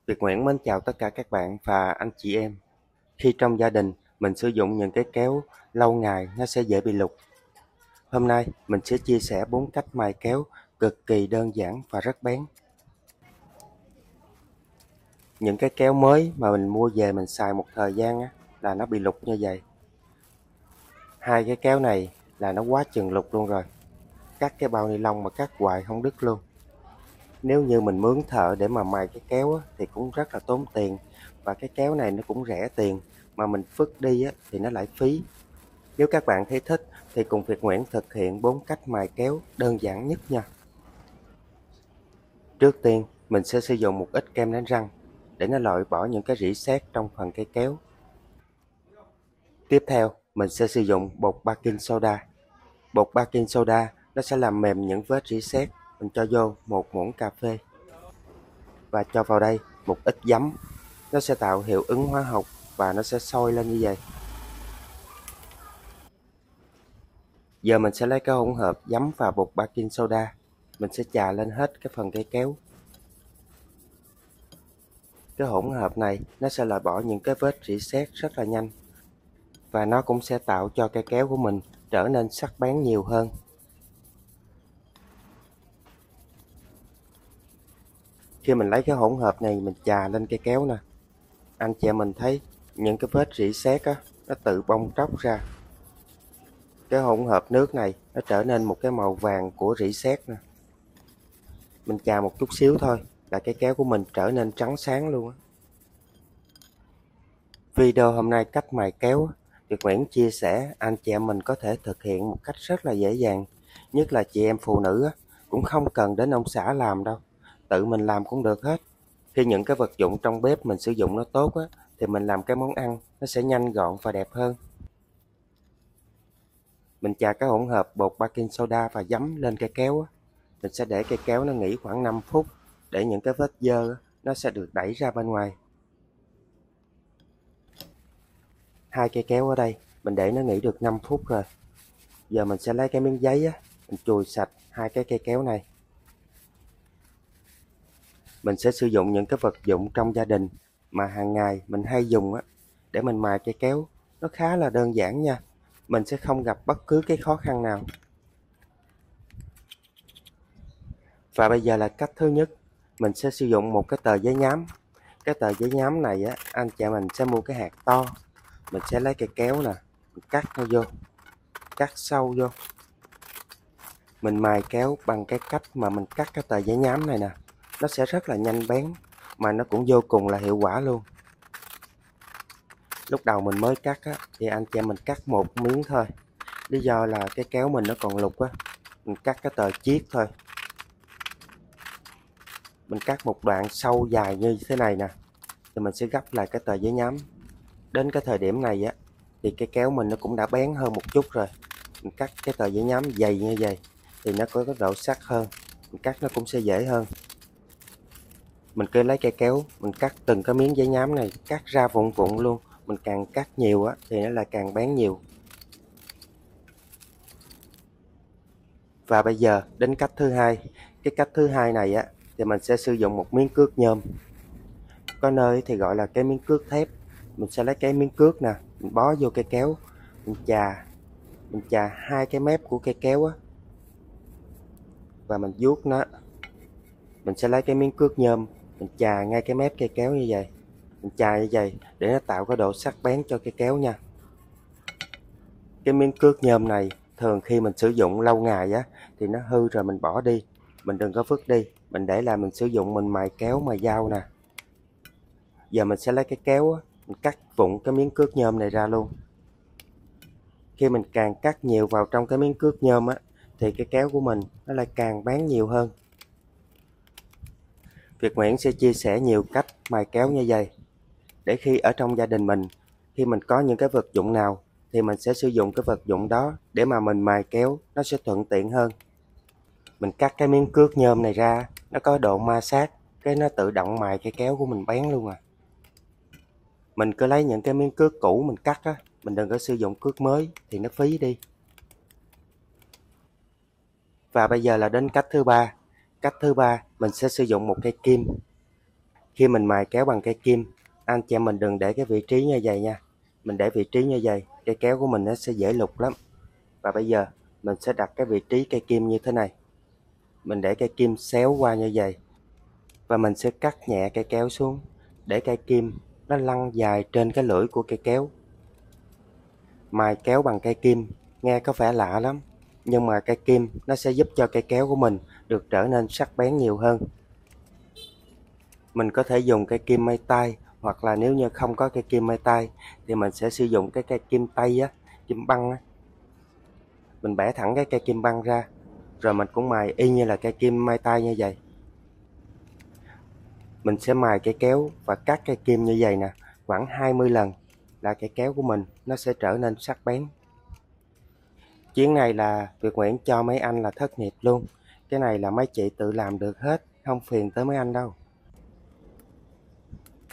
Việt Nguyễn mến chào tất cả các bạn và anh chị em. Khi trong gia đình mình sử dụng những cái kéo lâu ngày nó sẽ dễ bị lục. Hôm nay mình sẽ chia sẻ 4 cách mài kéo cực kỳ đơn giản và rất bén. Những cái kéo mới mà mình mua về mình xài một thời gian là nó bị lục như vậy. Hai cái kéo này là nó quá chừng lục luôn rồi. Cắt cái bao ni lông mà cắt hoài không đứt luôn. Nếu như mình mướn thợ để mà mài cái kéo thì cũng rất là tốn tiền, và cái kéo này nó cũng rẻ tiền mà mình vứt đi thì nó lại phí. Nếu các bạn thấy thích thì cùng Việt Nguyễn thực hiện 4 cách mài kéo đơn giản nhất nha. Trước tiên mình sẽ sử dụng một ít kem đánh răng để nó loại bỏ những cái rỉ sét trong phần cây kéo. Tiếp theo mình sẽ sử dụng bột baking soda. Bột baking soda nó sẽ làm mềm những vết rỉ sét. Mình cho vô một muỗng cà phê và cho vào đây một ít giấm. Nó sẽ tạo hiệu ứng hóa học và nó sẽ sôi lên như vậy. Giờ mình sẽ lấy cái hỗn hợp giấm và bột baking soda. Mình sẽ chà lên hết cái phần cây kéo. Cái hỗn hợp này nó sẽ loại bỏ những cái vết rỉ sét rất là nhanh, và nó cũng sẽ tạo cho cây kéo của mình trở nên sắc bén nhiều hơn. Khi mình lấy cái hỗn hợp này mình chà lên cây kéo nè, anh chị em mình thấy những cái vết rỉ sét nó tự bong tróc ra. Cái hỗn hợp nước này nó trở nên một cái màu vàng của rỉ sét nè. Mình chà một chút xíu thôi là cái kéo của mình trở nên trắng sáng luôn á. Video hôm nay cách mài kéo Việt Nguyễn chia sẻ anh chị em mình có thể thực hiện một cách rất là dễ dàng. Nhất là chị em phụ nữ cũng không cần đến ông xã làm đâu, tự mình làm cũng được hết. Khi những cái vật dụng trong bếp mình sử dụng nó tốt thì mình làm cái món ăn nó sẽ nhanh gọn và đẹp hơn. Mình chà cái hỗn hợp bột baking soda và giấm lên cây kéo. Mình sẽ để cây kéo nó nghỉ khoảng 5 phút để những cái vết dơ nó sẽ được đẩy ra bên ngoài. Hai cây kéo ở đây mình để nó nghỉ được 5 phút rồi. Giờ mình sẽ lấy cái miếng giấy mình chùi sạch hai cái cây kéo này. Mình sẽ sử dụng những cái vật dụng trong gia đình mà hàng ngày mình hay dùng để mình mài cây kéo. Nó khá là đơn giản nha. Mình sẽ không gặp bất cứ cái khó khăn nào. Và bây giờ là cách thứ nhất. Mình sẽ sử dụng một cái tờ giấy nhám. Cái tờ giấy nhám này anh chị mình sẽ mua cái hạt to. Mình sẽ lấy cây kéo nè, mình cắt nó vô, cắt sâu vô. Mình mài kéo bằng cái cách mà mình cắt cái tờ giấy nhám này nè. Nó sẽ rất là nhanh bén mà nó cũng vô cùng là hiệu quả luôn. Lúc đầu mình mới cắt thì anh chị em mình cắt một miếng thôi. Lý do là cái kéo mình nó còn lục mình cắt cái tờ chiết thôi. Mình cắt một đoạn sâu dài như thế này nè, thì mình sẽ gấp lại cái tờ giấy nhám. Đến cái thời điểm này thì cái kéo mình nó cũng đã bén hơn một chút rồi. Mình cắt cái tờ giấy nhám dày như vậy thì nó có cái độ sắc hơn, mình cắt nó cũng sẽ dễ hơn. Mình cứ lấy cây kéo mình cắt từng cái miếng giấy nhám này, cắt ra vụn vụn luôn. Mình càng cắt nhiều thì nó lại càng bén nhiều. Và bây giờ đến cách thứ hai. Cái cách thứ hai này thì mình sẽ sử dụng một miếng cước nhôm. Có nơi thì gọi là cái miếng cước thép. Mình sẽ lấy cái miếng cước nè, mình bó vô cây kéo, mình chà hai cái mép của cây kéo và mình vuốt nó. Mình sẽ lấy cái miếng cước nhôm mình chà ngay cái mép cây kéo như vậy. Mình chà như vậy để nó tạo cái độ sắc bén cho cây kéo nha. Cái miếng cước nhôm này thường khi mình sử dụng lâu ngày thì nó hư rồi mình bỏ đi. Mình đừng có vứt đi, mình để lại mình sử dụng mình mài kéo mài dao nè. Giờ mình sẽ lấy cái kéo mình cắt vụn cái miếng cước nhôm này ra luôn. Khi mình càng cắt nhiều vào trong cái miếng cước nhôm thì cái kéo của mình nó lại càng bén nhiều hơn. Việt Nguyễn sẽ chia sẻ nhiều cách mài kéo như vậy để khi ở trong gia đình mình, khi mình có những cái vật dụng nào thì mình sẽ sử dụng cái vật dụng đó để mà mình mài kéo nó sẽ thuận tiện hơn. Mình cắt cái miếng cước nhôm này ra, nó có độ ma sát, cái nó tự động mài cái kéo của mình bén luôn à. Mình cứ lấy những cái miếng cước cũ mình cắt mình đừng có sử dụng cước mới thì nó phí đi. Và bây giờ là đến cách thứ ba. Cách thứ ba mình sẽ sử dụng một cây kim. Khi mình mài kéo bằng cây kim, anh chị em mình đừng để cái vị trí như vậy nha. Mình để vị trí như vậy, cây kéo của mình nó sẽ dễ lục lắm. Và bây giờ mình sẽ đặt cái vị trí cây kim như thế này. Mình để cây kim xéo qua như vậy. Và mình sẽ cắt nhẹ cây kéo xuống, để cây kim nó lăn dài trên cái lưỡi của cây kéo. Mài kéo bằng cây kim nghe có vẻ lạ lắm, nhưng mà cây kim nó sẽ giúp cho cây kéo của mình được trở nên sắc bén nhiều hơn. Mình có thể dùng cây kim may tay, hoặc là nếu như không có cây kim may tay thì mình sẽ sử dụng cái cây kim tay á, kim băng á. Mình bẻ thẳng cái cây kim băng ra, rồi mình cũng mài y như là cây kim may tay như vậy. Mình sẽ mài cây kéo và cắt cây kim như vậy nè, khoảng 20 lần là cây kéo của mình nó sẽ trở nên sắc bén. Chuyến này là Việt Nguyễn cho mấy anh là thất nghiệp luôn. Cái này là mấy chị tự làm được hết, không phiền tới mấy anh đâu.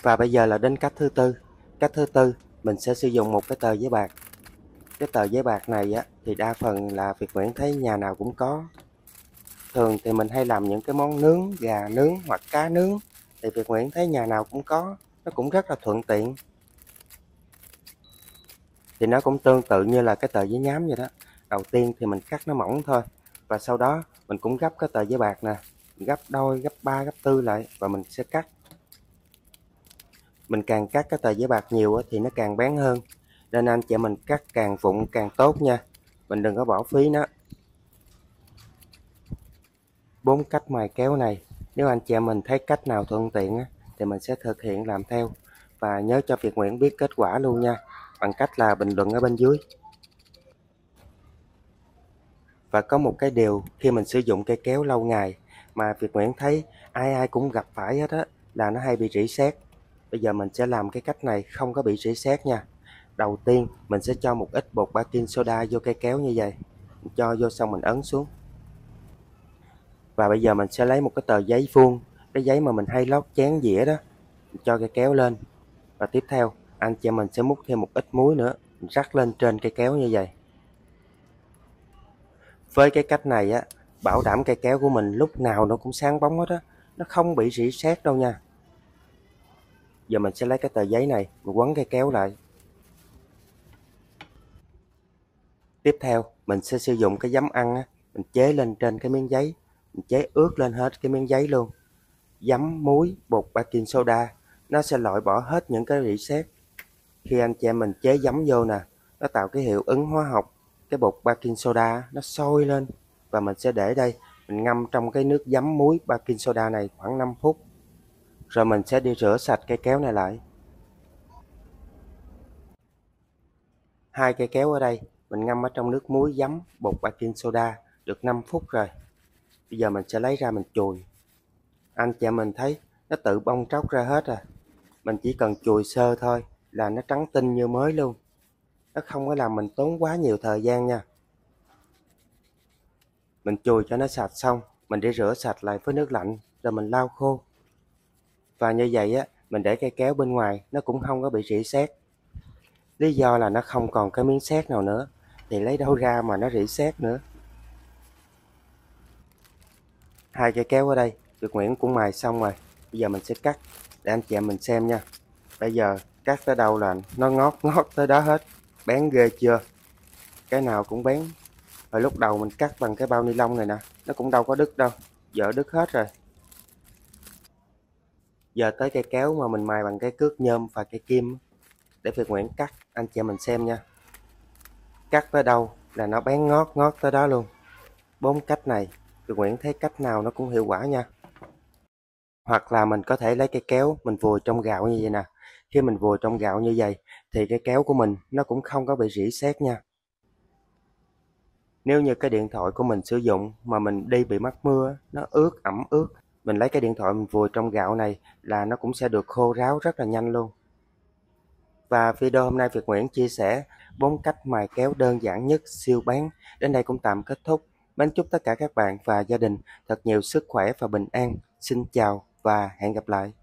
Và bây giờ là đến cách thứ tư. Cách thứ tư, mình sẽ sử dụng một cái tờ giấy bạc. Cái tờ giấy bạc này á, thì đa phần là Việt Nguyễn thấy nhà nào cũng có. Thường thì mình hay làm những cái món nướng, gà nướng hoặc cá nướng, thì Việt Nguyễn thấy nhà nào cũng có. Nó cũng rất là thuận tiện. Thì nó cũng tương tự như là cái tờ giấy nhám vậy đó. Đầu tiên thì mình cắt nó mỏng thôi. Và sau đó mình cũng gấp cái tờ giấy bạc nè. Gấp đôi, gấp 3, gấp 4 lại và mình sẽ cắt. Mình càng cắt cái tờ giấy bạc nhiều thì nó càng bén hơn. Nên anh chị mình cắt càng vụn càng tốt nha. Mình đừng có bỏ phí nó. 4 cách mài kéo này, nếu anh chị em mình thấy cách nào thuận tiện thì mình sẽ thực hiện làm theo. Và nhớ cho Việt Nguyễn biết kết quả luôn nha, bằng cách là bình luận ở bên dưới. Và có một cái điều khi mình sử dụng cây kéo lâu ngày mà Việt Nguyễn thấy ai ai cũng gặp phải hết á, là nó hay bị rỉ sét. Bây giờ mình sẽ làm cái cách này không có bị rỉ sét nha. Đầu tiên mình sẽ cho một ít bột baking soda vô cây kéo như vậy. Mình cho vô xong mình ấn xuống. Và bây giờ mình sẽ lấy một cái tờ giấy vuông, cái giấy mà mình hay lót chén dĩa đó, mình cho cây kéo lên. Và tiếp theo anh chị em mình sẽ múc thêm một ít muối nữa, mình rắc lên trên cây kéo như vậy. Với cái cách này á, bảo đảm cây kéo của mình lúc nào nó cũng sáng bóng hết á, nó không bị rỉ sét đâu nha. Giờ mình sẽ lấy cái tờ giấy này, mình quấn cây kéo lại. Tiếp theo mình sẽ sử dụng cái giấm ăn á, mình chế lên trên cái miếng giấy, mình chế ướt lên hết cái miếng giấy luôn. Giấm, muối, bột baking soda, nó sẽ loại bỏ hết những cái rỉ sét. Khi anh chị em mình chế giấm vô nè, nó tạo cái hiệu ứng hóa học, cái bột baking soda nó sôi lên. Và mình sẽ để đây, mình ngâm trong cái nước giấm muối baking soda này khoảng 5 phút. Rồi mình sẽ đi rửa sạch cây kéo này lại. Hai cây kéo ở đây, mình ngâm ở trong nước muối giấm bột baking soda được 5 phút rồi. Bây giờ mình sẽ lấy ra mình chùi. Anh chị em mình thấy nó tự bong tróc ra hết rồi. Mình chỉ cần chùi sơ thôi là nó trắng tinh như mới luôn. Nó không có làm mình tốn quá nhiều thời gian nha. Mình chùi cho nó sạch xong, mình để rửa sạch lại với nước lạnh rồi mình lau khô. Và như vậy á, mình để cây kéo bên ngoài nó cũng không có bị rỉ sét. Lý do là nó không còn cái miếng sét nào nữa, thì lấy đâu ra mà nó rỉ sét nữa. Hai cây kéo ở đây, Việt Nguyễn cũng mài xong rồi. Bây giờ mình sẽ cắt để anh chị em mình xem nha. Bây giờ cắt tới đâu là nó ngót tới đó hết. Bén ghê chưa? Cái nào cũng bén. Hồi lúc đầu mình cắt bằng cái bao ni lông này nè, nó cũng đâu có đứt đâu. Giờ đứt hết rồi. Giờ tới cây kéo mà mình mài bằng cái cước nhôm và cây kim, để Việt Nguyễn cắt anh chị em mình xem nha. Cắt tới đâu là nó bén ngót tới đó luôn. 4 cách này Việt Nguyễn thấy cách nào nó cũng hiệu quả nha. Hoặc là mình có thể lấy cây kéo mình vùi trong gạo như vậy nè. Khi mình vùi trong gạo như vậy thì cây kéo của mình nó cũng không có bị rỉ sét nha. Nếu như cái điện thoại của mình sử dụng mà mình đi bị mắc mưa, nó ướt, ẩm ướt, mình lấy cái điện thoại mình vùi trong gạo này là nó cũng sẽ được khô ráo rất là nhanh luôn. Và video hôm nay Việt Nguyễn chia sẻ 4 cách mài kéo đơn giản nhất, siêu bén đến đây cũng tạm kết thúc. Mến chúc tất cả các bạn và gia đình thật nhiều sức khỏe và bình an. Xin chào và hẹn gặp lại.